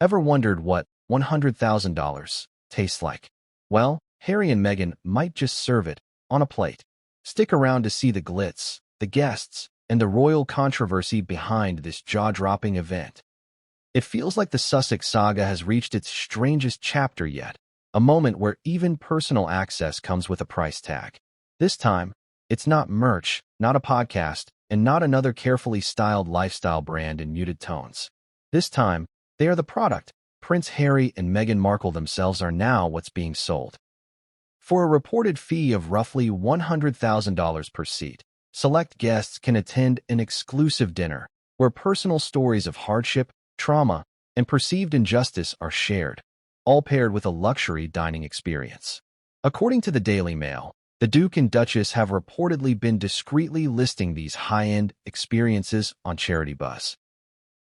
Ever wondered what $100,000 tastes like? Well, Harry and Meghan might just serve it on a plate. Stick around to see the glitz, the guests, and the royal controversy behind this jaw-dropping event. It feels like the Sussex saga has reached its strangest chapter yet, a moment where even personal access comes with a price tag. This time, it's not merch, not a podcast, and not another carefully styled lifestyle brand in muted tones. This time, they are the product. Prince Harry and Meghan Markle themselves are now what's being sold. For a reported fee of roughly $100,000 per seat, select guests can attend an exclusive dinner where personal stories of hardship, trauma, and perceived injustice are shared, all paired with a luxury dining experience. According to the Daily Mail, the Duke and Duchess have reportedly been discreetly listing these high-end experiences on Charity Buzz,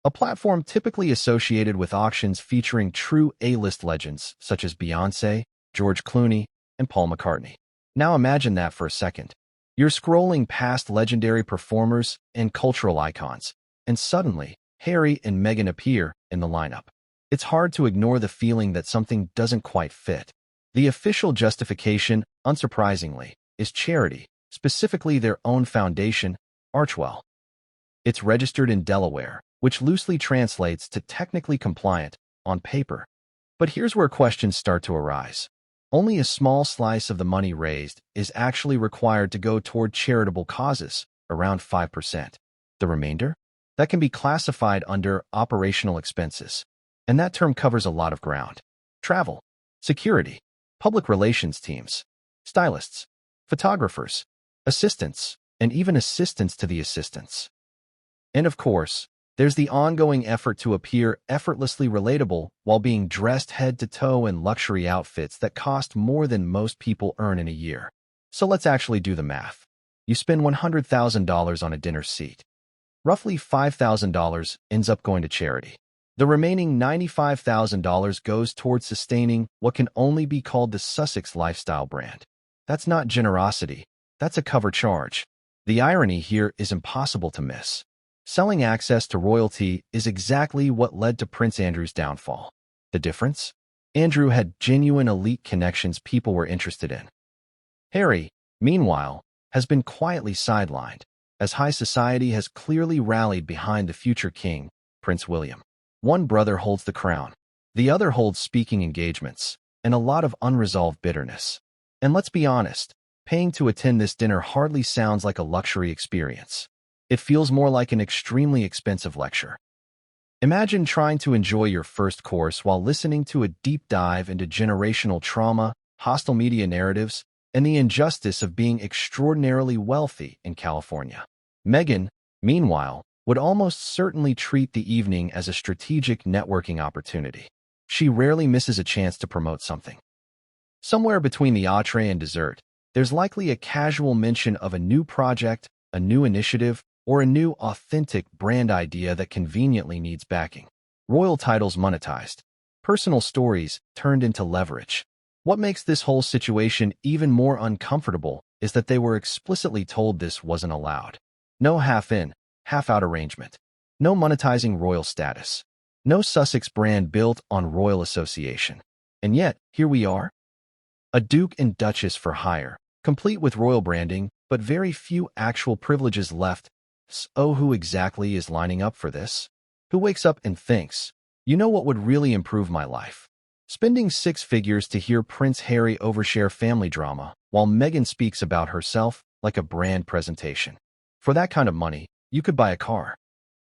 a platform typically associated with auctions featuring true A-list legends such as Beyoncé, George Clooney, and Paul McCartney. Now imagine that for a second. You're scrolling past legendary performers and cultural icons, and suddenly, Harry and Meghan appear in the lineup. It's hard to ignore the feeling that something doesn't quite fit. The official justification, unsurprisingly, is charity, specifically their own foundation, Archewell. It's registered in Delaware, which loosely translates to technically compliant on paper. But here's where questions start to arise. Only a small slice of the money raised is actually required to go toward charitable causes, around 5%. The remainder? That can be classified under operational expenses. And that term covers a lot of ground. Travel, security, public relations teams, stylists, photographers, assistants, and even assistants to the assistants. And of course, there's the ongoing effort to appear effortlessly relatable while being dressed head to toe in luxury outfits that cost more than most people earn in a year. So let's actually do the math. You spend $100,000 on a dinner seat. Roughly $5,000 ends up going to charity. The remaining $95,000 goes towards sustaining what can only be called the Sussex lifestyle brand. That's not generosity. That's a cover charge. The irony here is impossible to miss. Selling access to royalty is exactly what led to Prince Andrew's downfall. The difference? Andrew had genuine elite connections people were interested in. Harry, meanwhile, has been quietly sidelined, as high society has clearly rallied behind the future king, Prince William. One brother holds the crown, the other holds speaking engagements, and a lot of unresolved bitterness. And let's be honest, paying to attend this dinner hardly sounds like a luxury experience. It feels more like an extremely expensive lecture. Imagine trying to enjoy your first course while listening to a deep dive into generational trauma, hostile media narratives, and the injustice of being extraordinarily wealthy in California. Meghan, meanwhile, would almost certainly treat the evening as a strategic networking opportunity. She rarely misses a chance to promote something. Somewhere between the entree and dessert, there's likely a casual mention of a new project, a new initiative, or a new authentic brand idea that conveniently needs backing. Royal titles monetized. Personal stories turned into leverage. What makes this whole situation even more uncomfortable is that they were explicitly told this wasn't allowed. No half-in, half-out arrangement. No monetizing royal status. No Sussex brand built on royal association. And yet, here we are. A Duke and Duchess for hire, complete with royal branding, but very few actual privileges left. So who exactly is lining up for this? Who wakes up and thinks, you know what would really improve my life? Spending six figures to hear Prince Harry overshare family drama, while Meghan speaks about herself like a brand presentation. For that kind of money, you could buy a car.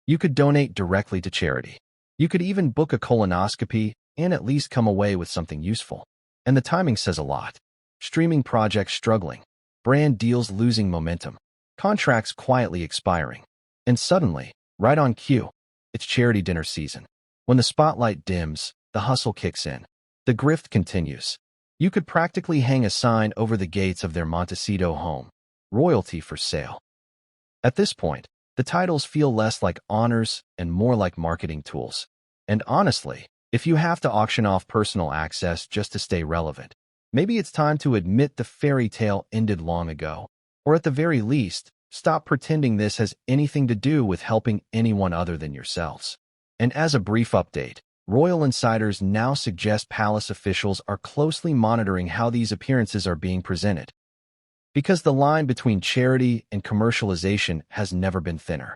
You could donate directly to charity. You could even book a colonoscopy and at least come away with something useful. And the timing says a lot. Streaming projects struggling. Brand deals losing momentum. Contracts quietly expiring. And suddenly, right on cue, it's charity dinner season. When the spotlight dims, the hustle kicks in. The grift continues. You could practically hang a sign over the gates of their Montecito home. Royalty for sale. At this point, the titles feel less like honors and more like marketing tools. And honestly, if you have to auction off personal access just to stay relevant, maybe it's time to admit the fairy tale ended long ago. Or at the very least, stop pretending this has anything to do with helping anyone other than yourselves. And as a brief update, Royal insiders now suggest palace officials are closely monitoring how these appearances are being presented, because the line between charity and commercialization has never been thinner.